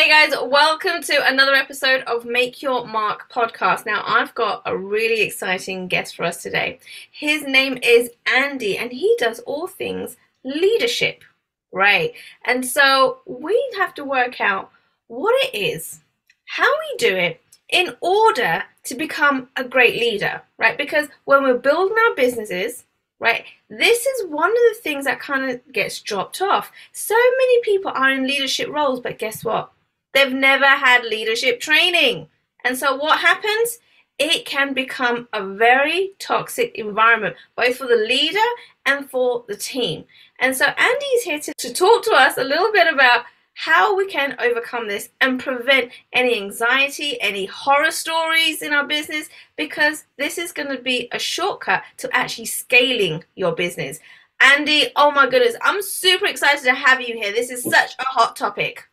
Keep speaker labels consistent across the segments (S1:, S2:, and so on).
S1: Hey guys, welcome to another episode of Make Your Mark podcast. Now, I've got a really exciting guest for us today. His name is Andy, and he does all things leadership, right? And so we have to work out what it is, how we do it in order to become a great leader, right? Because when we're building our businesses, right, this is one of the things that kind of gets dropped off. So many people are in leadership roles, but guess what? They've never had leadership training. And so what happens? It can become a very toxic environment, both for the leader and for the team. And so Andy is here to talk to us a little bit about how we can overcome this and prevent any anxiety, any horror stories in our business, because this is going to be a shortcut to actually scaling your business. Andy, oh my goodness, I'm super excited to have you here. This is such a hot topic.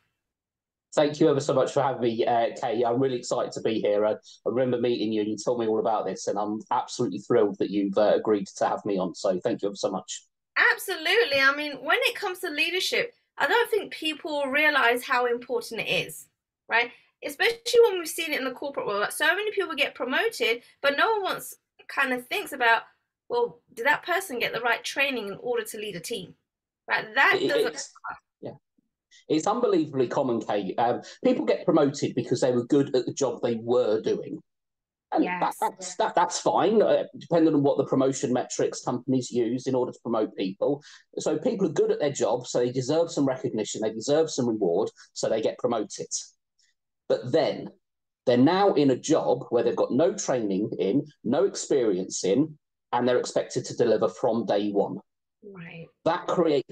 S2: Thank you ever so much for having me, Kay. I'm really excited to be here. I remember meeting you and you told me all about this, and I'm absolutely thrilled that you've agreed to have me on. So thank you ever so much.
S1: Absolutely. I mean, when it comes to leadership, I don't think people realize how important it is, right? Especially when we've seen it in the corporate world. Like, so many people get promoted, but no one wants kind of thinks about, well, did that person get the right training in order to lead a team? Right? That doesn't.
S2: Yeah. It's unbelievably common, Kate. People get promoted because they were good at the job they were doing. And
S1: Yes.
S2: that's fine, depending on what the promotion metrics companies use in order to promote people. So people are good at their job, so they deserve some recognition, they deserve some reward, so they get promoted. But then they're now in a job where they've got no training in, no experience in, and they're expected to deliver from day one.
S1: Right.
S2: That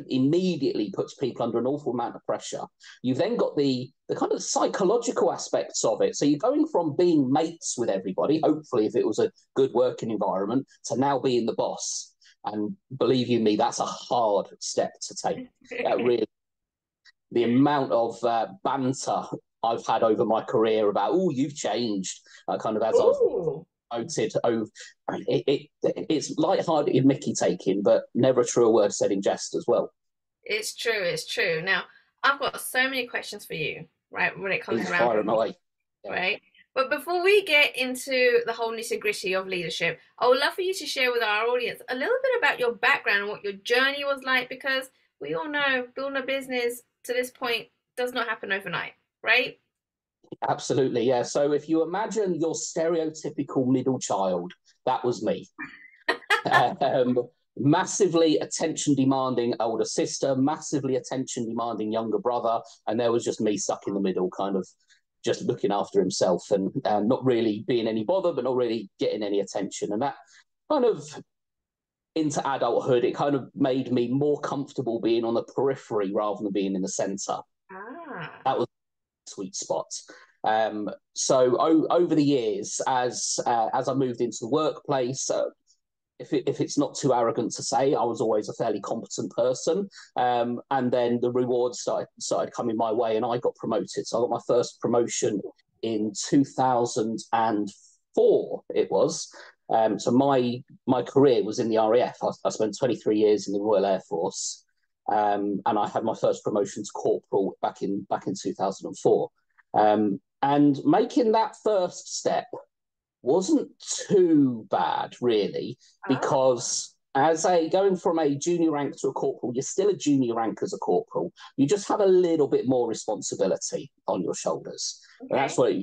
S2: immediately puts people under an awful amount of pressure. You've then got the kind of psychological aspects of it. So you're going from being mates with everybody, hopefully if it was a good working environment, to now being the boss. And believe you me, that's a hard step to take. Really, the amount of banter I've had over my career about, oh, you've changed, kind of as
S1: Ooh.
S2: I've voted over. It's light-hearted Mickey taking, but never a true word said in jest as well.
S1: It's true. It's true. Now, I've got so many questions for you, right, when it comes around,
S2: Fire away.
S1: right? But before we get into the whole nitty-gritty of leadership, I would love for you to share with our audience a little bit about your background and what your journey was like, because we all know building a business to this point does not happen overnight, right?
S2: Absolutely, yeah. So if you imagine your stereotypical middle child, that was me. um, Massively attention demanding older sister, massively attention demanding younger brother, and there was just me stuck in the middle, kind of just looking after himself and not really being any bother, but not really getting any attention. And that kind of into adulthood, it kind of made me more comfortable being on the periphery rather than being in the center.
S1: Ah.
S2: That was a sweet spot. So over the years, as I moved into the workplace, if it's not too arrogant to say, I was always a fairly competent person. And then the rewards started coming my way, and I got promoted. So I got my first promotion in 2004. It was. So my career was in the RAF. I spent 23 years in the Royal Air Force, and I had my first promotion to corporal back in 2004. And making that first step wasn't too bad, really,
S1: Ah.
S2: because going from a junior rank to a corporal, you're still a junior rank as a corporal. You just have a little bit more responsibility on your shoulders. Okay. And that's what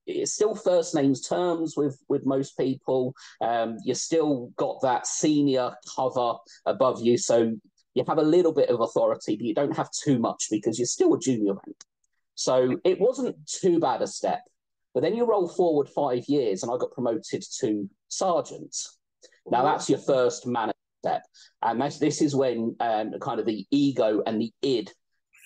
S2: it's still first names terms with most people. You still got that senior cover above you, so you have a little bit of authority, but you don't have too much because you're still a junior rank. So it wasn't too bad a step. But then you roll forward 5 years, and I got promoted to sergeant. Now that's your first manager step, and this is when kind of the ego and the id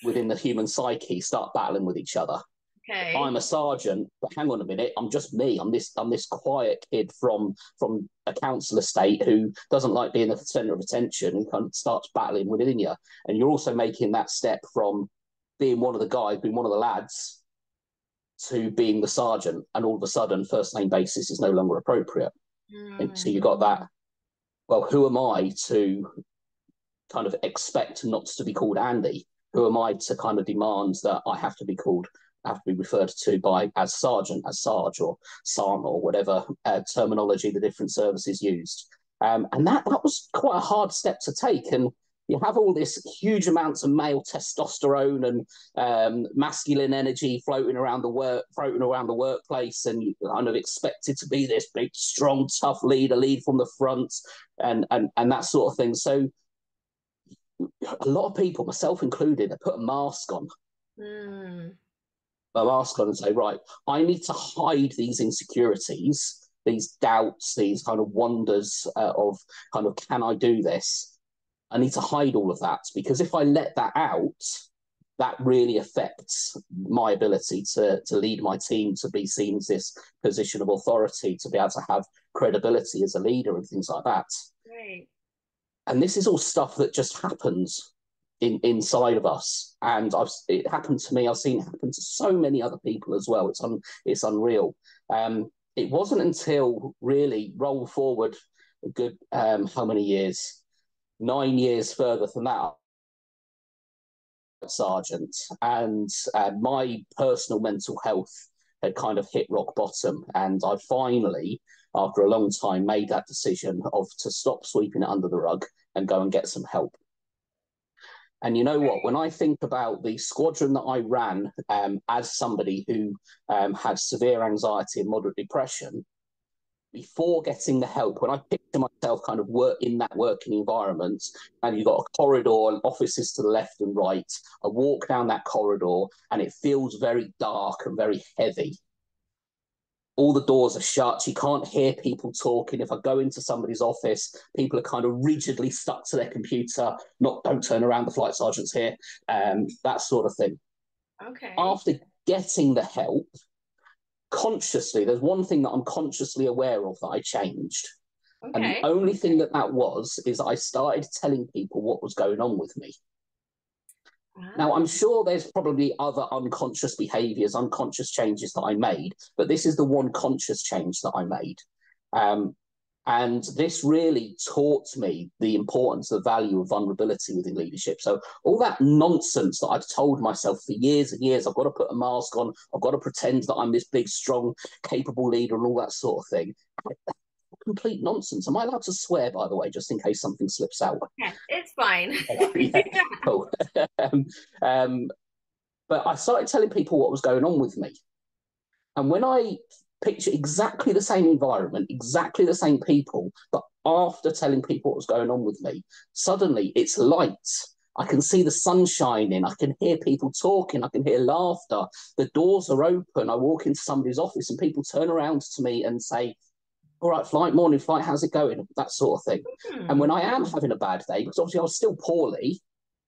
S2: within the human psyche start battling with each other.
S1: Okay.
S2: I'm a sergeant, but hang on a minute, I'm just me. I'm this quiet kid from a council estate who doesn't like being the centre of attention, and kind of starts battling within you. And you're also making that step from being one of the guys, being one of the lads, to being the sergeant, and all of a sudden first name basis is no longer appropriate. And so you got that, well, who am I to kind of expect not to be called Andy? Who am I to kind of demand that I have to be called have to be referred to by as sergeant, as sarge, or san, or whatever terminology the different services used. And that was quite a hard step to take. And you have all this huge amounts of male testosterone and masculine energy floating around the workplace, and you're kind of expected to be this big, strong, tough leader, lead from the front, and that sort of thing. So a lot of people, myself included, they put a mask on. A mask on and say, right, I need to hide these insecurities, these doubts, these kind of wonders of kind of, can I do this? I need to hide all of that, because if I let that out, that really affects my ability to lead my team, to be seen as this position of authority, to be able to have credibility as a leader and things like that.
S1: Right.
S2: And this is all stuff that just happens inside of us. And it happened to me. I've seen it happen to so many other people as well. It's unreal. It wasn't until really roll forward a good, how many years? 9 years further than that, sergeant, and my personal mental health had kind of hit rock bottom, and I finally, after a long time, made that decision to stop sweeping it under the rug and go and get some help. And you know what? When I think about the squadron that I ran as somebody who had severe anxiety and moderate depression, before getting the help, when I picture myself kind of in that working environment, and you've got a corridor and offices to the left and right, I walk down that corridor and it feels very dark and very heavy. All the doors are shut. You can't hear people talking. If I go into somebody's office, people are kind of rigidly stuck to their computer. Don't turn around, the flight sergeant's here. That sort of thing.
S1: Okay.
S2: After getting the help, consciously, there's one thing that I'm consciously aware of that I changed. Okay. And the only thing that was is I started telling people what was going on with me. Now, I'm sure there's probably other unconscious behaviors, unconscious changes that I made, but this is the one conscious change that I made. And this really taught me the importance, the value of vulnerability within leadership. So all that nonsense that I'd told myself for years and years, I've got to put a mask on, I've got to pretend that I'm this big, strong, capable leader and all that sort of thing. Complete nonsense. Am I allowed to swear, by the way, just in case something slips out?
S1: Yeah, it's fine.
S2: Yeah, cool. But I started telling people what was going on with me. And when I picture exactly the same environment, exactly the same people, but after telling people what was going on with me, suddenly it's light. I can see the sun shining. I can hear people talking. I can hear laughter. The doors are open. I walk into somebody's office and people turn around to me and say, all right, flight, morning flight, how's it going? That sort of thing. And when I am having a bad day, because obviously I was still poorly,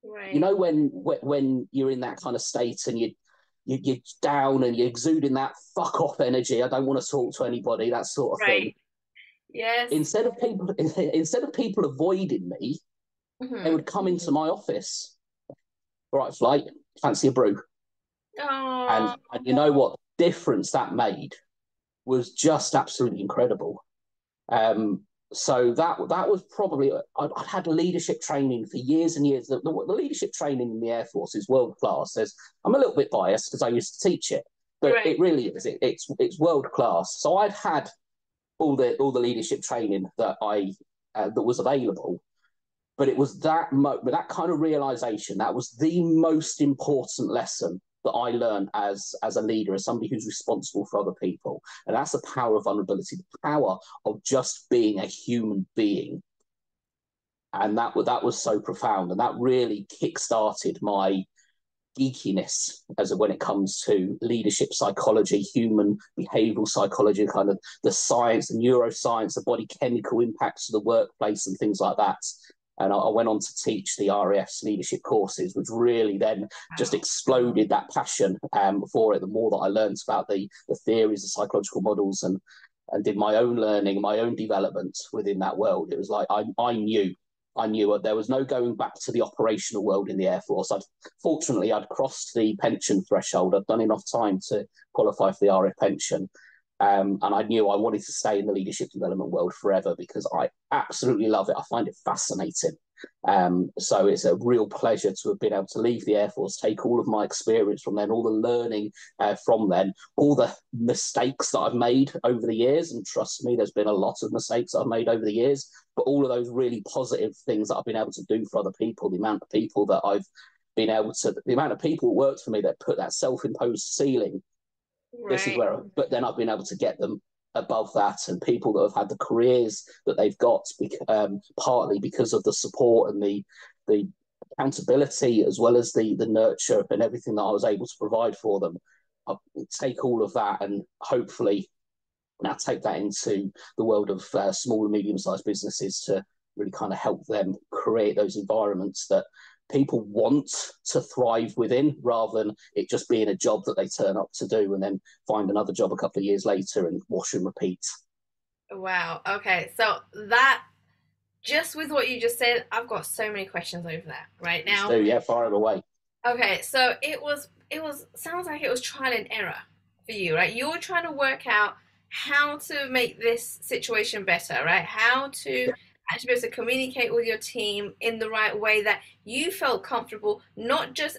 S2: right. You know, when you're in that kind of state and you're down and you're exuding that fuck off energy, I don't want to talk to anybody, that sort of thing.
S1: Yes.
S2: Instead of people avoiding me, they would come into my office. All right, flight, fancy a brew. And you know what difference that made was just absolutely incredible. So that was probably, I'd had leadership training for years and years. The leadership training in the Air Force is world class. I'm a little bit biased because I used to teach it, but It really is. It's world class. So I'd had all the leadership training that that was available, but it was that kind of realization that was the most important lesson that I learned as a leader, as somebody who's responsible for other people. And that's the power of vulnerability, the power of just being a human being. And that was so profound. And that really kick-started my geekiness when it comes to leadership psychology, human behavioral psychology, kind of the science, the neuroscience, the body chemical impacts of the workplace and things like that. And I went on to teach the RAF's leadership courses, which really then just exploded that passion for it. The more that I learned about the theories, the psychological models, and did my own learning, my own development within that world, it was like I knew there was no going back to the operational world in the Air Force. Fortunately, I'd crossed the pension threshold. I'd done enough time to qualify for the RAF pension. And I knew I wanted to stay in the leadership development world forever because I absolutely love it. I find it fascinating. So it's a real pleasure to have been able to leave the Air Force, take all of my experience from then, all the learning from then, all the mistakes that I've made over the years. And trust me, there's been a lot of mistakes I've made over the years, but all of those really positive things that I've been able to do for other people, the amount of people that I've been able to, the amount of people who worked for me that put that self-imposed ceiling.
S1: Right.
S2: This is where, but then I've been able to get them above that, and people that have had the careers that they've got, partly because of the support and the accountability, as well as the nurture and everything that I was able to provide for them. I'll take all of that and hopefully now take that into the world of small and medium-sized businesses to really kind of help them create those environments that people want to thrive within, rather than it just being a job that they turn up to do and then find another job a couple of years later and wash and repeat.
S1: Wow. Okay. So that, just with what you just said, I've got so many questions over that right now.
S2: So yeah, fire it away.
S1: Okay. So it was sounds like it was trial and error for you, right? You were trying to work out how to make this situation better, right? How to actually be able to communicate with your team in the right way that you felt comfortable, not just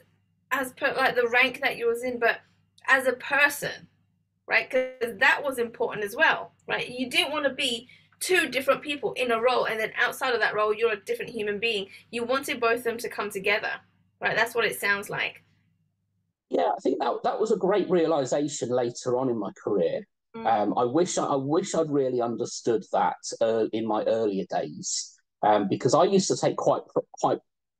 S1: as per like the rank that you was in, but as a person, right? Because that was important as well, right? You didn't want to be two different people in a role, and then outside of that role, you're a different human being. You wanted both of them to come together, right? That's what it sounds like.
S2: Yeah, I think that was a great realization later on in my career. I wish I'd really understood that in my earlier days, because I used to take quite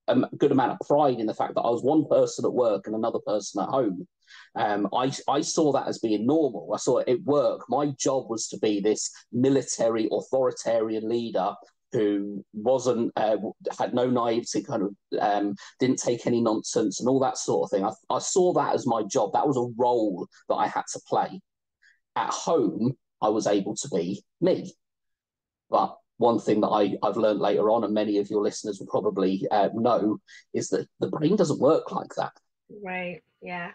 S2: a good amount of pride in the fact that I was one person at work and another person at home. I saw that as being normal. I saw it at work. My job was to be this military authoritarian leader who wasn't had no naivety, kind of didn't take any nonsense and all that sort of thing. I saw that as my job. That was a role that I had to play. At home, I was able to be me. But one thing that I've learned later on, and many of your listeners will probably know, is that the brain doesn't work like that.
S1: Right. Yeah.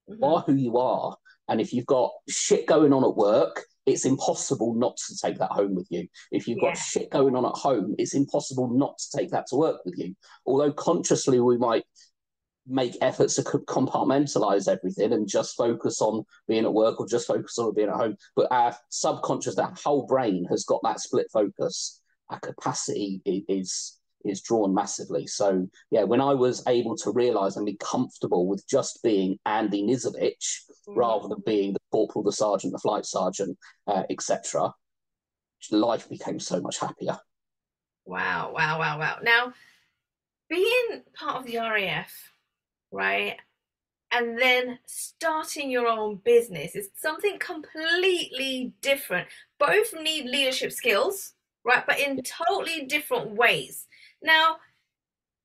S2: You are who you are. And if you've got shit going on at work, it's impossible not to take that home with you. If you've got shit going on at home, it's impossible not to take that to work with you. Although consciously we might make efforts to compartmentalize everything and just focus on being at work or just focus on being at home. But our subconscious, that whole brain has got that split focus. Our capacity is drawn massively. So yeah, when I was able to realize and be comfortable with just being Andy Nisevic rather than being the corporal, the sergeant, the flight sergeant, etc., life became so much happier.
S1: Wow, wow, wow, wow. Now, being part of the RAF, right, and then starting your own business is something completely different. Both need leadership skills, right, but in totally different ways. Now,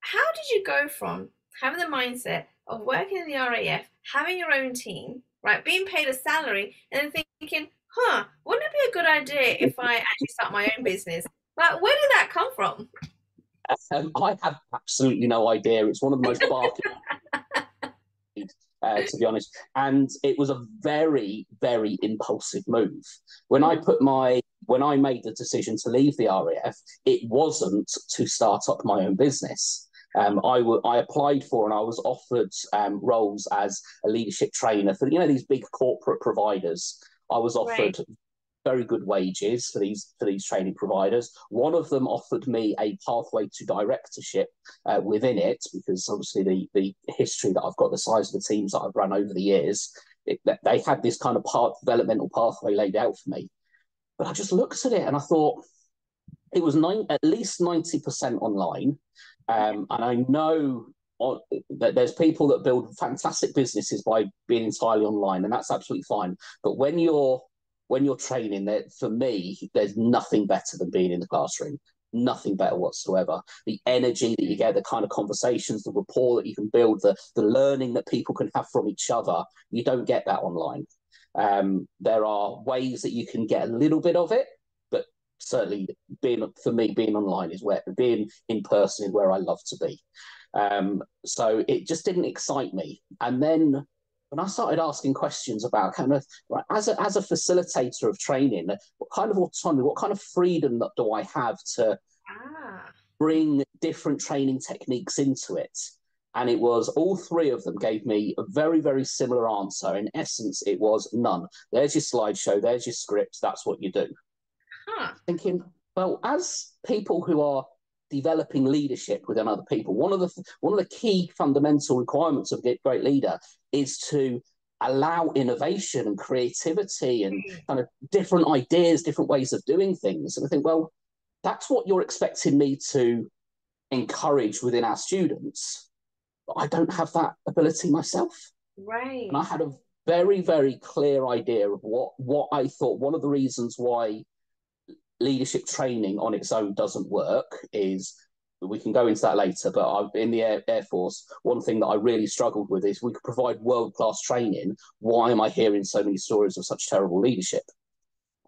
S1: how did you go from having the mindset of working in the RAF, having your own team, right, being paid a salary, and then thinking, wouldn't it be a good idea if I actually start my own business? Like, where did that come from?
S2: I have absolutely no idea. It's one of the most barking, to be honest. And it was a very, very impulsive move. When I made the decision to leave the RAF, it wasn't to start up my own business. I applied for and I was offered roles as a leadership trainer for these big corporate providers. I was offered very good wages for these training providers. One of them offered me a pathway to directorship within it, because obviously the history that I've got, the size of the teams that I've run over the years, they had this kind of developmental pathway laid out for me. But I just looked at it and I thought it was at least 90% online. And I know that there's people that build fantastic businesses by being entirely online, and that's absolutely fine. But when you're training, that for me, there's nothing better than being in the classroom. Nothing better whatsoever. The energy that you get, the kind of conversations, the rapport that you can build, the learning that people can have from each other, you don't get that online. There are ways that you can get a little bit of it, but certainly being online is where, being in person is where I love to be. So it just didn't excite me. And then when I started asking questions about kind of like, as a facilitator of training, what kind of autonomy, what kind of freedom do I have to
S1: Ah,
S2: bring different training techniques into it? And it was all three of them gave me a very, very similar answer. In essence, it was none. There's your slideshow, there's your script, that's what you do.
S1: huh.
S2: Thinking, well, as people who are developing leadership within other people, one of the key fundamental requirements of a great leader is to allow innovation and creativity and kind of different ideas, different ways of doing things. And I think, well, that's what you're expecting me to encourage within our students, but I don't have that ability myself.
S1: Right.
S2: And I had a very, very clear idea of what I thought one of the reasons why leadership training on its own doesn't work is, we can go into that later, but in the Air Force, one thing that I really struggled with is we could provide world-class training. Why am I hearing so many stories of such terrible leadership?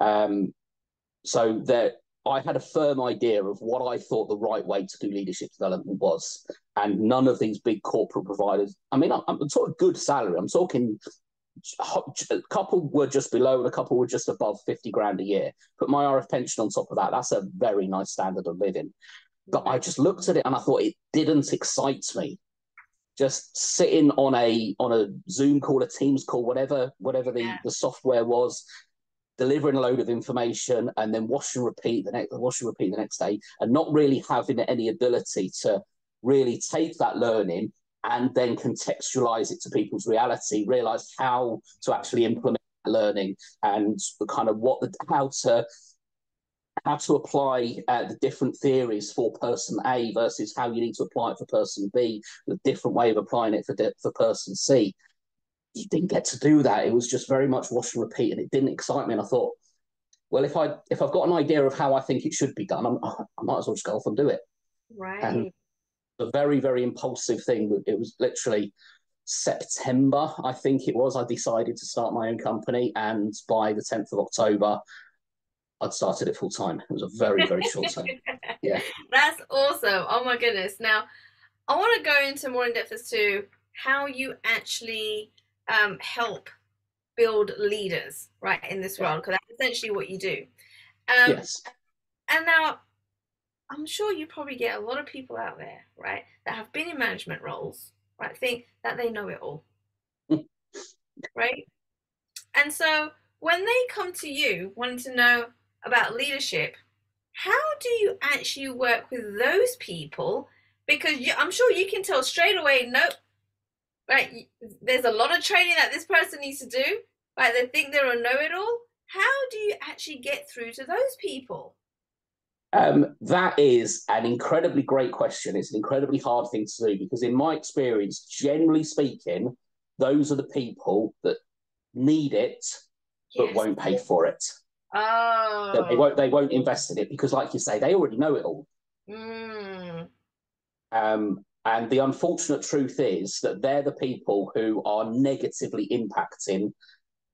S2: So that I had a firm idea of what I thought the right way to do leadership development was. And none of these big corporate providers, I mean, I'm talking good salary. I'm talking a couple were just below and a couple were just above 50 grand a year. Put my RF pension on top of that, that's a very nice standard of living. But I just looked at it and I thought it didn't excite me. Just sitting on a Zoom call, a Teams call, whatever the software was, delivering a load of information and then wash and repeat the next day, and not really having any ability to really take that learning and then contextualize it to people's reality, realize how to actually implement learning and kind of how to apply the different theories for person A versus how you need to apply it for person B, the different way of applying it for person C. You didn't get to do that. It was just very much wash and repeat, and it didn't excite me. And I thought, well, if I've got an idea of how I think it should be done, I might as well just go off and do it.
S1: Right.
S2: And a very, very impulsive thing. It was literally September, I think it was, I decided to start my own company. And by the 10th of October, I'd started it full time. It was a very, very short time. Yeah.
S1: That's awesome. Oh my goodness. Now, I want to go into more in depth as to how you actually help build leaders, right, in this world, because that's essentially what you do.
S2: Yes.
S1: And now, I'm sure you probably get a lot of people out there, right, that have been in management roles, right, think that they know it all, right? And so when they come to you wanting to know about leadership, how do you actually work with those people? Because I'm sure you can tell straight away, nope, right, there's a lot of training that this person needs to do, right? They think they're a know-it-all. How do you actually get through to those people?
S2: That is an incredibly great question. It's an incredibly hard thing to do because, in my experience, generally speaking, those are the people that need it but won't pay for it.
S1: Oh.
S2: They won't invest in it because, like you say, they already know it all. And the unfortunate truth is that they're the people who are negatively impacting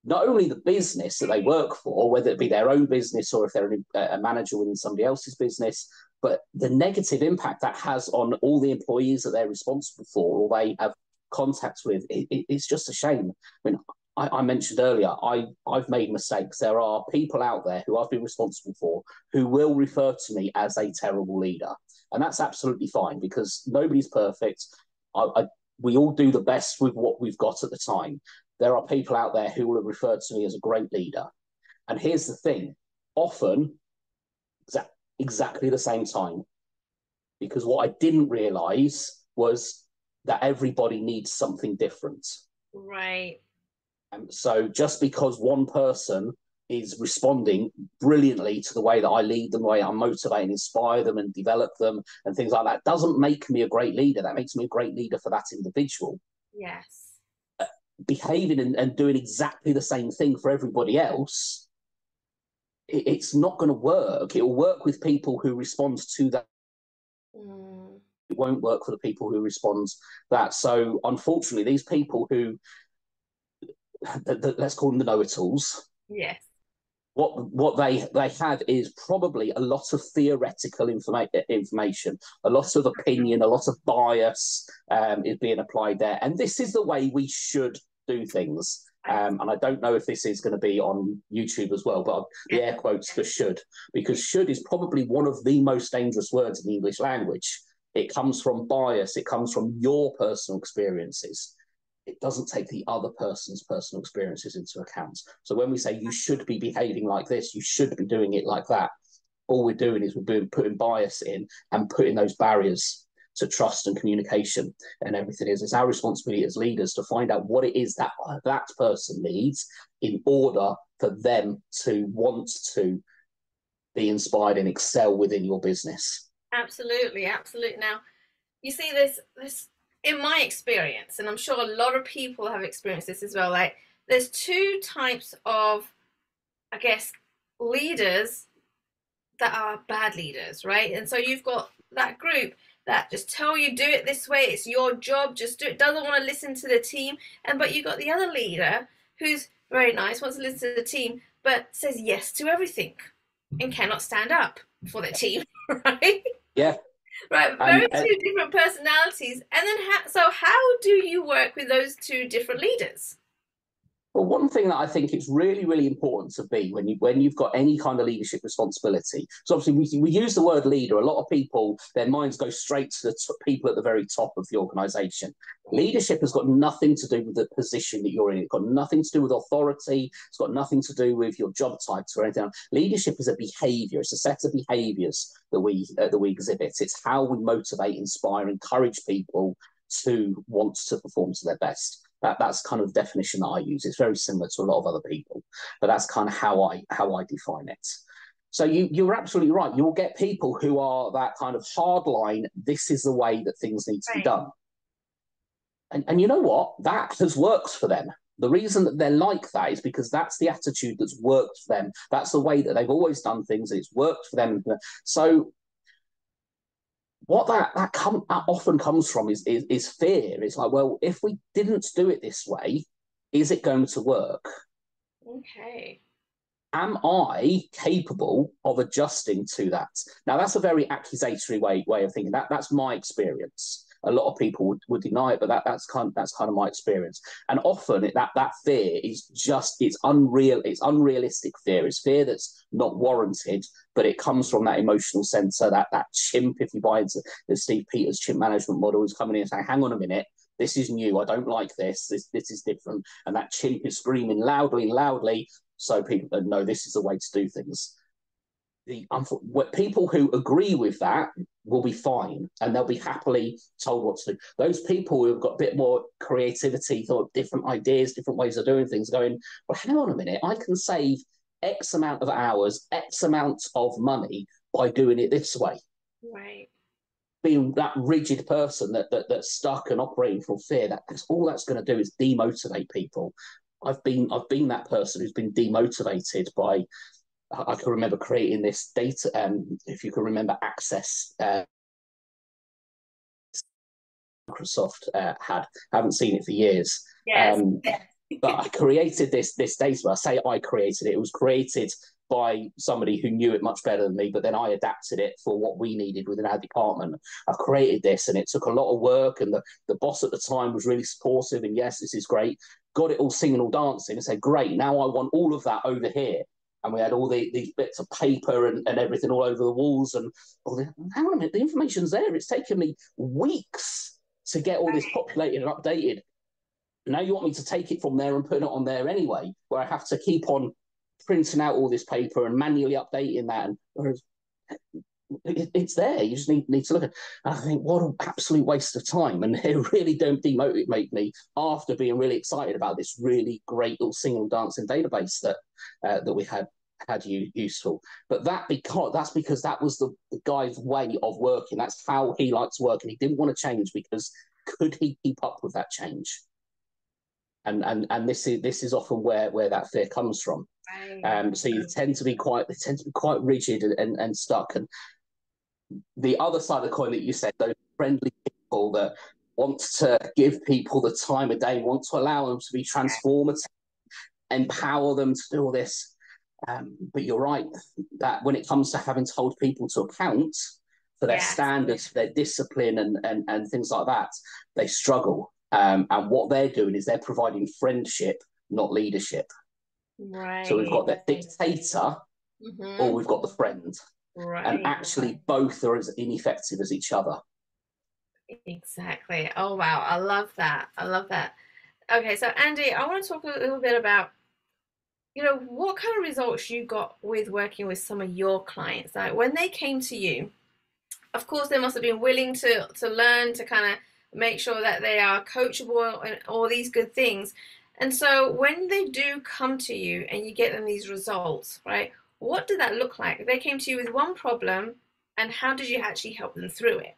S2: not only the business that they work for, whether it be their own business or if they're a manager within somebody else's business, but the negative impact that has on all the employees that they're responsible for or they have contact with. It's just a shame. I mean, I mentioned earlier, I've made mistakes. There are people out there who I've been responsible for who will refer to me as a terrible leader. And that's absolutely fine because nobody's perfect. We all do the best with what we've got at the time. There are people out there who will refer to me as a great leader. And here's the thing, often exactly the same time. Because what I didn't realize was that everybody needs something different.
S1: Right.
S2: So just because one person is responding brilliantly to the way that I lead them, the way I motivate and inspire them and develop them and things like that, doesn't make me a great leader. That makes me a great leader for that individual.
S1: Yes.
S2: Behaving and doing exactly the same thing for everybody else, it's not going to work. It will work with people who respond to that. It won't work for the people who respond that. So unfortunately, these people who, let's call them the know-it-alls.
S1: Yes.
S2: What they have is probably a lot of theoretical information, a lot of opinion, a lot of bias is being applied there. And this is the way we should do things. And I don't know if this is going to be on YouTube as well, but the air quotes for should, because should is probably one of the most dangerous words in the English language. It comes from bias. It comes from your personal experiences. It doesn't take the other person's personal experiences into account. So when we say you should be behaving like this, you should be doing it like that, all we're doing is putting bias in and putting those barriers to trust and communication and everything is. It's our responsibility as leaders to find out what it is that that person needs in order for them to want to be inspired and excel within your business.
S1: Absolutely, absolutely. Now, you see this in my experience, and I'm sure a lot of people have experienced this as well. Like, there's two types of, I guess, leaders that are bad leaders, right? And so you've got that group that just tell you do it this way, it's your job, just do it, doesn't want to listen to the team. But you got the other leader who's very nice, wants to listen to the team, but says yes to everything and cannot stand up for the team, right?
S2: Yeah.
S1: Right, very two different personalities. And then so how do you work with those two different leaders?
S2: Well, one thing that I think it's really, really important to be when you've got any kind of leadership responsibility. So obviously we use the word leader. A lot of people, their minds go straight to the people at the very top of the organisation. Leadership has got nothing to do with the position that you're in. It's got nothing to do with authority. It's got nothing to do with your job title or anything else. Leadership is a behaviour. It's a set of behaviours that we exhibit. It's how we motivate, inspire, encourage people to want to perform to their best. That's kind of the definition that I use. It's very similar to a lot of other people, but that's kind of how I define it. So you're absolutely right. You'll get people who are that kind of hard line. This is the way that things need to be done. And you know what? That has worked for them. The reason that they're like that is because that's the attitude that's worked for them. That's the way that they've always done things. And it's worked for them. So what that often comes from is fear. It's like, well, if we didn't do it this way, is it going to work?
S1: Okay.
S2: Am I capable of adjusting to that? Now, that's a very accusatory way of thinking. That's my experience. A lot of people would deny it, but that's kind of my experience. And often that fear is it's unrealistic fear. It's fear that's not warranted, but it comes from that emotional center, that chimp. If you buy into the Steve Peters chimp management model, is coming in and saying, "Hang on a minute, this is new. I don't like this. This is different." And that chimp is screaming loudly, so people know this is the way to do things. People who agree with that will be fine, and they'll be happily told what to do. Those people who've got a bit more creativity, thought different ideas, different ways of doing things, going, well, hang on a minute, I can save X amount of hours, X amount of money by doing it this way.
S1: Right.
S2: Being that rigid person that's stuck and operating from fear, that's all that's going to do is demotivate people. I've been that person who's been demotivated by. I can remember creating this data, if you can remember Access, Microsoft haven't seen it for years.
S1: Yes.
S2: But I created this data. I say I created it. It was created by somebody who knew it much better than me, but then I adapted it for what we needed within our department. I created this, and it took a lot of work, and the boss at the time was really supportive, and yes, this is great. Got it all singing, all dancing, and said, great, now I want all of that over here. And we had all these bits of paper and everything all over the walls. And hang on a minute, the information's there. It's taken me weeks to get all this populated and updated. Now you want me to take it from there and put it on there anyway, where I have to keep on printing out all this paper and manually updating that. And whereas it's there, you just need to look at it. And I think, what an absolute waste of time. And it really don't demotivate me after being really excited about this really great little single dancing database that we had useful. But that's because that was the guy's way of working. That's how he likes to work, and he didn't want to change because could he keep up with that change? And this is often where that fear comes from. Right. So you tend to be quite rigid and stuck. And the other side of the coin that you said, those friendly people that want to give people the time of day, want to allow them to be transformative, empower them to do all this. But you're right that when it comes to having to hold people to account for their standards, for their discipline and things like that, they struggle. And what they're doing is they're providing friendship, not leadership.
S1: Right.
S2: So we've got the dictator, or we've got the friend.
S1: Right.
S2: And actually both are as ineffective as each other.
S1: Exactly. Oh, wow. I love that. I love that. Okay, so Andy, I want to talk a little bit about, what kind of results you got with working with some of your clients. Like when they came to you, of course, they must have been willing to learn, to kind of make sure that they are coachable and all these good things. And so when they do come to you and you get them these results, right? What did that look like? They came to you with one problem, and how did you actually help them through it?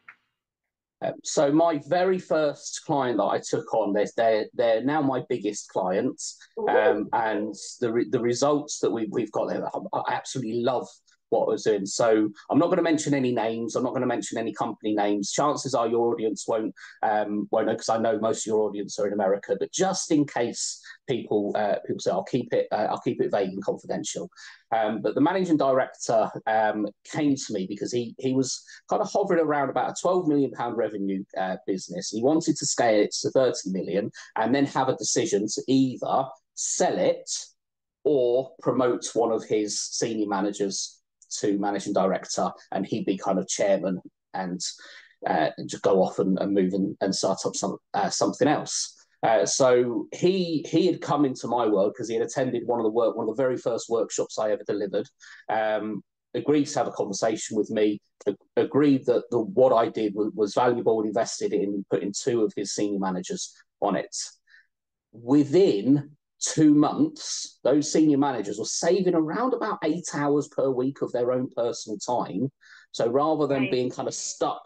S2: So my very first client that I took on, they're now my biggest clients, and the results that we've got there, I absolutely love what I was doing. So I'm not going to mention any names. I'm not going to mention any company names. Chances are your audience won't know, because I know most of your audience are in America. But just in case people say, I'll keep it vague and confidential. But the managing director came to me because he was kind of hovering around about a £12 million revenue business. He wanted to scale it to 30 million and then have a decision to either sell it or promote one of his senior managers to managing director, and he'd be kind of chairman and just go off and move and start up something else. So he had come into my world because he had attended one of the very first workshops I ever delivered. Agreed to have a conversation with me. Agreed that what I did was valuable, and invested in putting two of his senior managers on it. Within 2 months, those senior managers were saving around about 8 hours per week of their own personal time. So rather than being kind of stuck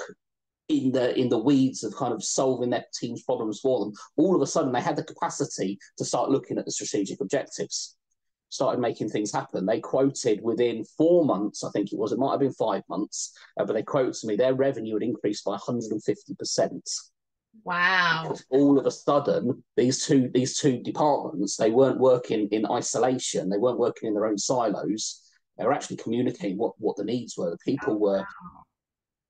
S2: in the weeds of kind of solving their team's problems for them, all of a sudden they had the capacity to start looking at the strategic objectives, started making things happen. They quoted within 4 months, I think it might have been 5 months, but they quoted to me their revenue had increased by 150%.
S1: Wow.
S2: Because all of a sudden, these two departments, they weren't working in isolation. They weren't working in their own silos. They were actually communicating what the needs were. The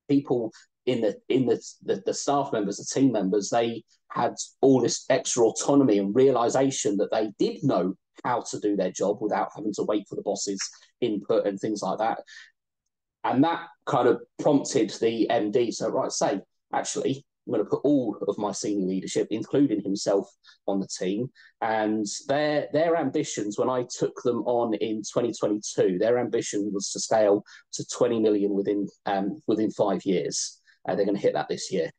S2: people in the staff members, the team members, they had all this extra autonomy and realization that they did know how to do their job without having to wait for the boss's input and things like that. And that kind of prompted the MD to say, actually, I'm going to put all of my senior leadership, including himself, on the team. And their ambitions, when I took them on in 2022, their ambition was to scale to 20 million within 5 years. They're going to hit that this year.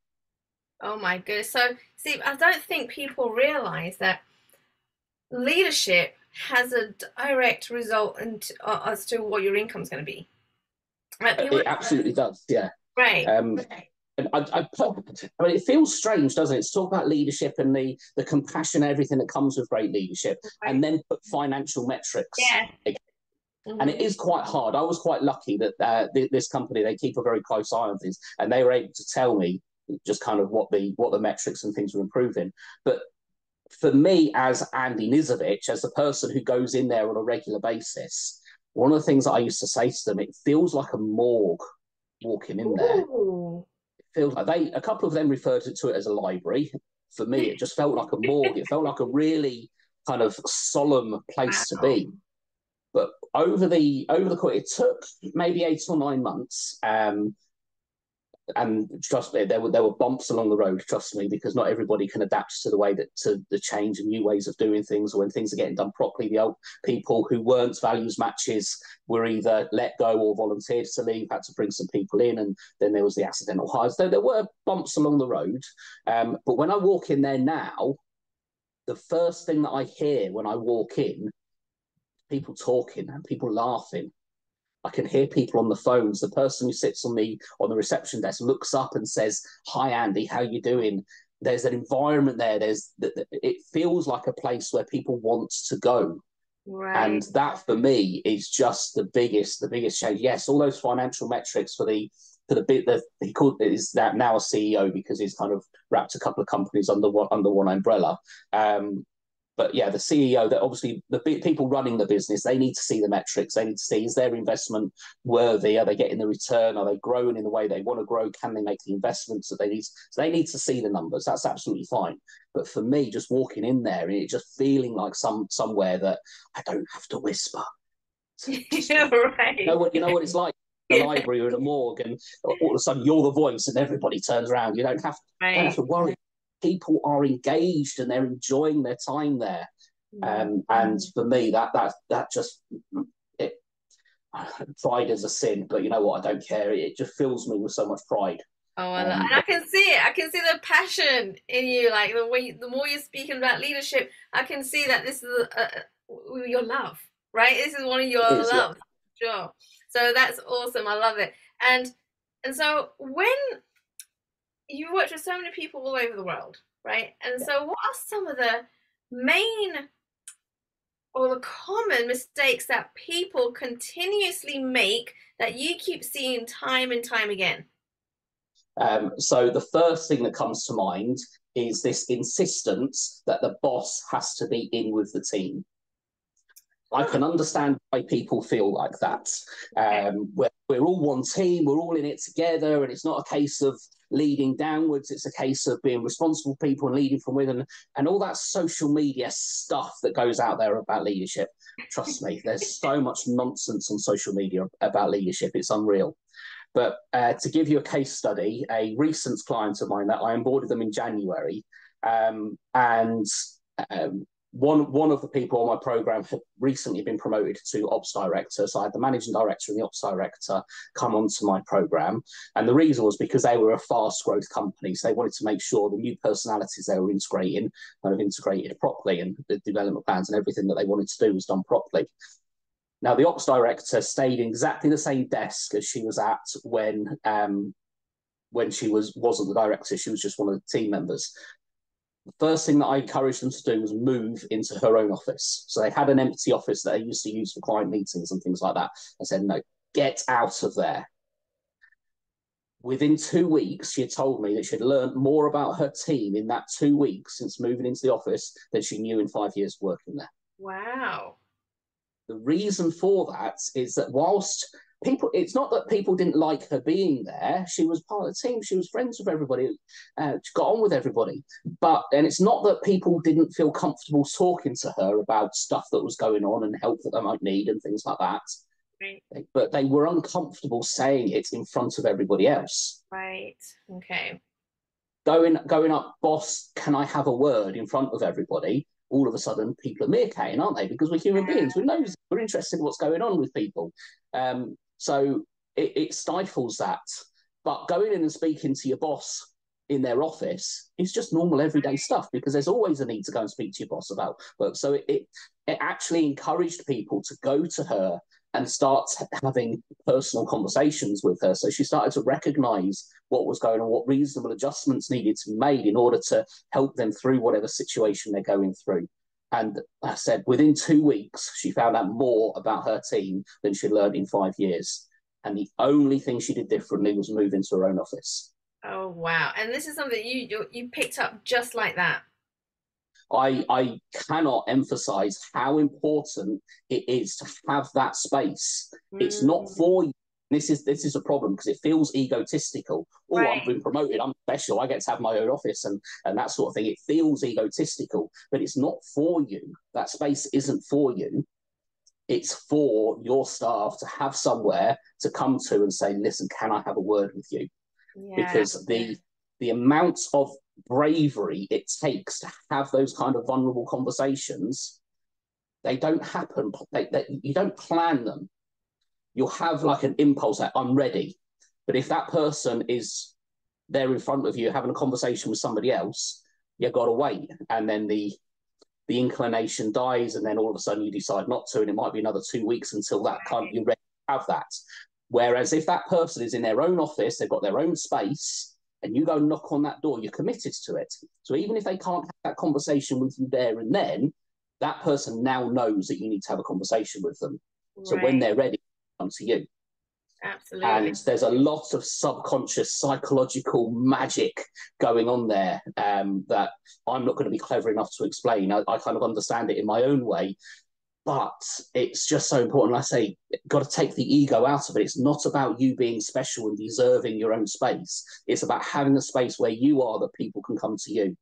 S1: Oh my goodness. So, see, I don't think people realize that leadership has a direct result as to what your income is going to be.
S2: It absolutely does, yeah.
S1: Right.
S2: And I mean, it feels strange, doesn't it, to talk about leadership and the compassion, everything that comes with great leadership, and then put financial metrics.
S1: Yeah.
S2: And it is quite hard. I was quite lucky that this company, they keep a very close eye on things, and they were able to tell me just kind of what the metrics and things were improving. But for me, as Andy Nisevic, as the person who goes in there on a regular basis, one of the things that I used to say to them, it feels like a morgue walking in there.
S1: Ooh.
S2: It feels like a couple of them referred to it as a library. For me, it just felt like a morgue. It felt like a really kind of solemn place to be. But over the course, it took maybe 8 or 9 months. And trust me, there were bumps along the road. Trust me, because not everybody can adapt to the way to the change and new ways of doing things. Or when things are getting done properly, the old people who weren't values matches were either let go or volunteered to leave. Had to bring some people in, and then there was the accidental hires. There were bumps along the road. But when I walk in there now, the first thing that I hear when I walk in, people talking and people laughing. I can hear people on the phones. The person who sits on the reception desk looks up and says, "Hi, Andy, how you doing?" There's an environment there. It feels like a place where people want to go. Right. And that for me is just the biggest change. Yes, all those financial metrics for the bit that is that now a CEO because he's kind of wrapped a couple of companies under one umbrella. But yeah, the CEO, that obviously the people running the business, they need to see the metrics. They need to see, is their investment worthy? Are they getting the return? Are they growing in the way they want to grow? Can they make the investments that they need? So they need to see the numbers. That's absolutely fine. But for me, just walking in there and it just feeling like somewhere that I don't have to whisper.
S1: Right.
S2: You know what it's like in the library or in a morgue, and all of a sudden you're the voice and everybody turns around. You don't have to worry. People are engaged and they're enjoying their time there. And for me, that just pride is a sin, but you know what? I don't care. It just fills me with so much pride.
S1: Oh, and I can see it. I can see the passion in you. Like the more you're speaking about leadership, I can see that this is your love, right? This is one of your loves, yeah. Sure. So that's awesome. I love it. And so when you worked with so many people all over the world, right? And so what are some of the main or the common mistakes that people continuously make that you keep seeing time and time again?
S2: So the first thing that comes to mind is this insistence that the boss has to be in with the team. I can understand why people feel like that. We're all one team, we're all in it together, and it's not a case of leading downwards, it's a case of being responsible people and leading from within, and all that social media stuff that goes out there about leadership. Trust me, there's so much nonsense on social media about leadership, it's unreal. But to give you a case study, a recent client of mine that I onboarded them in January, and one of the people on my program had recently been promoted to ops director. So I had the managing director and the ops director come onto my program. And the reason was because they were a fast growth company. So they wanted to make sure the new personalities they were integrating kind of integrated properly, and the development plans and everything that they wanted to do was done properly. Now, the ops director stayed in exactly the same desk as she was at when she wasn't the director. She was just one of the team members. The first thing that I encouraged them to do was move into her own office. So they had an empty office that they used to use for client meetings and things like that. I said, no, get out of there. Within 2 weeks, she had told me that she had learned more about her team in that 2 weeks since moving into the office than she knew in 5 years working there.
S1: Wow.
S2: The reason for that is that whilst it's not that people didn't like her being there. She was part of the team. She was friends with everybody. She got on with everybody. And it's not that people didn't feel comfortable talking to her about stuff that was going on and help that they might need and things like that.
S1: Right.
S2: But they were uncomfortable saying it in front of everybody else.
S1: Right. Okay.
S2: Going up, boss, can I have a word in front of everybody? All of a sudden, people are meerkatting, aren't they? Because we're human beings. We're interested in what's going on with people. So it stifles that. But going in and speaking to your boss in their office is just normal everyday stuff, because there's always a need to go and speak to your boss about work. So it actually encouraged people to go to her and start having personal conversations with her. So she started to recognize what was going on, what reasonable adjustments needed to be made in order to help them through whatever situation they're going through. And I said, within 2 weeks, she found out more about her team than she'd learned in 5 years. And the only thing she did differently was move into her own office.
S1: Oh, wow. And this is something you picked up just like that.
S2: I cannot emphasize how important it is to have that space. It's not for you. This is a problem because it feels egotistical. Oh, right. I've been promoted, I'm special, I get to have my own office and that sort of thing. It feels egotistical, but it's not for you. That space isn't for you. It's for your staff to have somewhere to come to and say, listen, can I have a word with you? Yeah. Because the amount of bravery it takes to have those kind of vulnerable conversations, they don't happen. You don't plan them. You'll have like an impulse that I'm ready. But if that person is there in front of you having a conversation with somebody else, you've got to wait. And then the inclination dies, and then all of a sudden you decide not to, and it might be another 2 weeks until you're ready to have that. Whereas if that person is in their own office, they've got their own space, and you go knock on that door, you're committed to it. So even if they can't have that conversation with you there and then, that person now knows that you need to have a conversation with them. Right. So when they're ready, come to you.
S1: Absolutely.
S2: And there's a lot of subconscious psychological magic going on there that I'm not going to be clever enough to explain. I kind of understand it in my own way, but it's just so important. Like I say, got to take the ego out of it. It's not about you being special and deserving your own space. It's about having a space where you are, that people can come to you.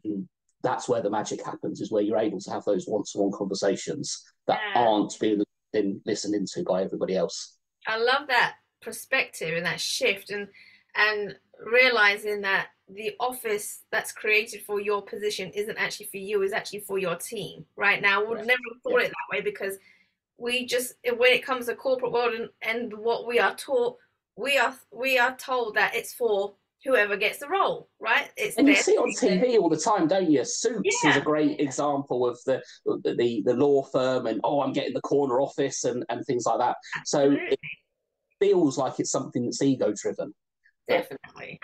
S2: And that's where the magic happens, is where you're able to have those one-to-one conversations that aren't being listened into by everybody else.
S1: I love that perspective and that shift, and realizing that the office that's created for your position isn't actually for you, is actually for your team. Right now, we've never thought it that way, because we just, when it comes to corporate world and what we are taught, we are told that it's for whoever gets the role, right?
S2: And you see it on TV all the time, don't you? Suits is a great example of the law firm, and I'm getting the corner office and things like that. Absolutely. So it feels like it's something that's ego driven.
S1: Definitely.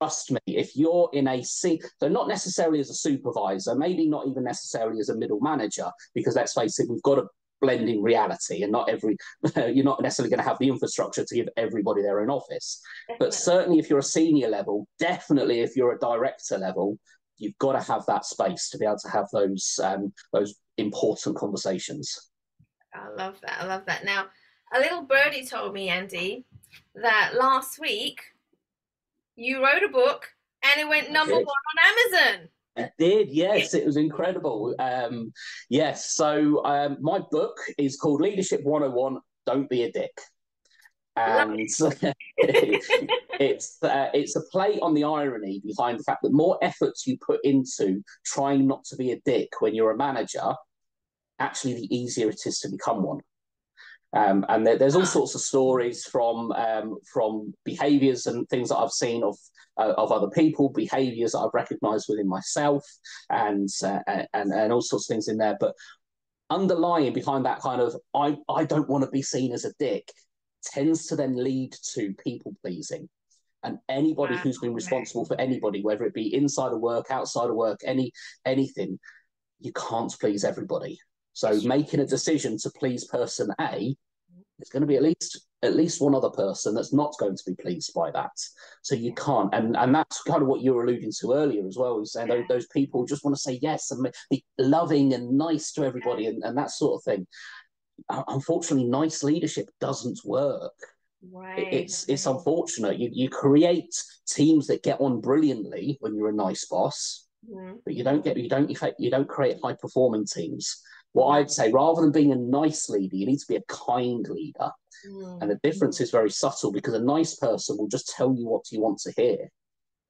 S2: Trust me, if you're in a seat, so not necessarily as a supervisor, maybe not even necessarily as a middle manager, because let's face it, we've got a blending reality, and you're not necessarily going to have the infrastructure to give everybody their own office. Definitely. But certainly if you're a senior level, definitely if you're a director level, you've got to have that space to be able to have those important conversations.
S1: I love that. Now, a little birdie told me, Andy, that last week you wrote a book and it went number 1 on Amazon.
S2: I did, yes. It was incredible. Yes, so my book is called Leadership 101, Don't Be a Dick. And it's a play on the irony behind the fact that more efforts you put into trying not to be a dick when you're a manager, actually the easier it is to become one. And there's all sorts of stories from behaviours and things that I've seen of other people, behaviours that I've recognised within myself, and all sorts of things in there. But underlying behind that kind of I don't want to be seen as a dick tends to then lead to people pleasing. And anybody who's been responsible for anybody, whether it be inside of work, outside of work, anything, you can't please everybody. So making a decision to please person A, there's going to be at least one other person that's not going to be pleased by that. So you can't, and that's kind of what you were alluding to earlier as well, saying those people just want to say yes and be loving and nice to everybody and that sort of thing. Unfortunately, nice leadership doesn't work.
S1: Right.
S2: It's unfortunate. You create teams that get on brilliantly when you're a nice boss, but you don't create high performing teams. What I'd say, rather than being a nice leader, you need to be a kind leader. And the difference is very subtle, because a nice person will just tell you what you want to hear.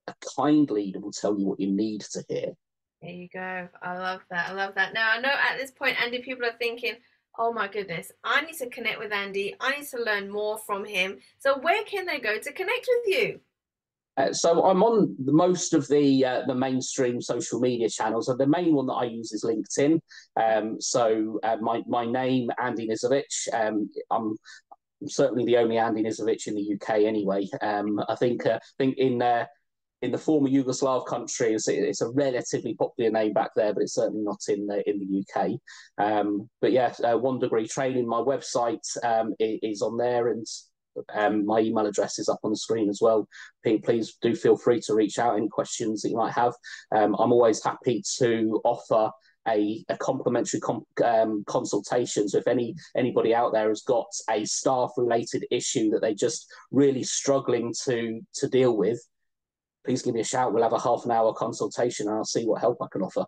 S2: A kind leader will tell you what you need to hear.
S1: There you go. I love that. Now, I know at this point, Andy, people are thinking, oh my goodness, I need to connect with Andy. I need to learn more from him. So where can they go to connect with you?
S2: So I'm on most of the mainstream social media channels, and the main one that I use is LinkedIn. My name, Andy Nisevic. I'm certainly the only Andy Nisevic in the UK anyway. I think in the former Yugoslav country, it's a relatively popular name back there, but it's certainly not in the UK. But yeah, 1 Degree Training, my website is on there, and my email address is up on the screen as well. Please do feel free to reach out, any questions that you might have. I'm always happy to offer a complimentary consultation. So if anybody out there has got a staff related issue that they're just really struggling to deal with, please give me a shout. We'll have a half an hour consultation and I'll see what help I can offer.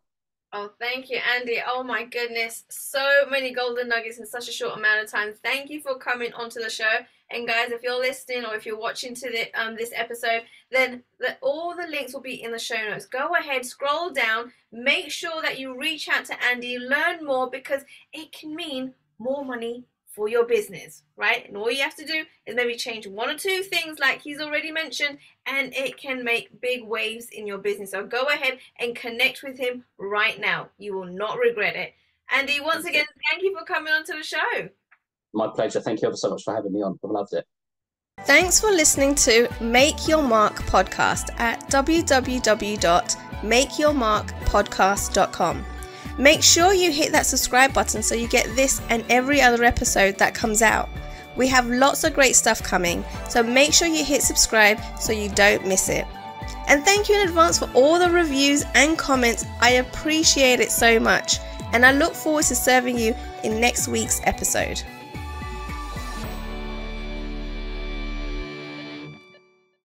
S1: Oh, thank you, Andy. Oh my goodness, so many golden nuggets in such a short amount of time. Thank you for coming onto the show. And guys, if you're listening or if you're watching to this episode, then all the links will be in the show notes. Go ahead, scroll down, make sure that you reach out to Andy, learn more, because it can mean more money for your business, right? And all you have to do is maybe change 1 or 2 things like he's already mentioned, and it can make big waves in your business. So go ahead and connect with him right now. You will not regret it. Andy, once again, thank you for coming onto the show.
S2: My pleasure. Thank you ever so much for having me on. I've loved it.
S1: Thanks for listening to Make Your Mark podcast at www.makeyourmarkpodcast.com. Make sure you hit that subscribe button so you get this and every other episode that comes out. We have lots of great stuff coming, so make sure you hit subscribe so you don't miss it. And thank you in advance for all the reviews and comments. I appreciate it so much, and I look forward to serving you in next week's episode.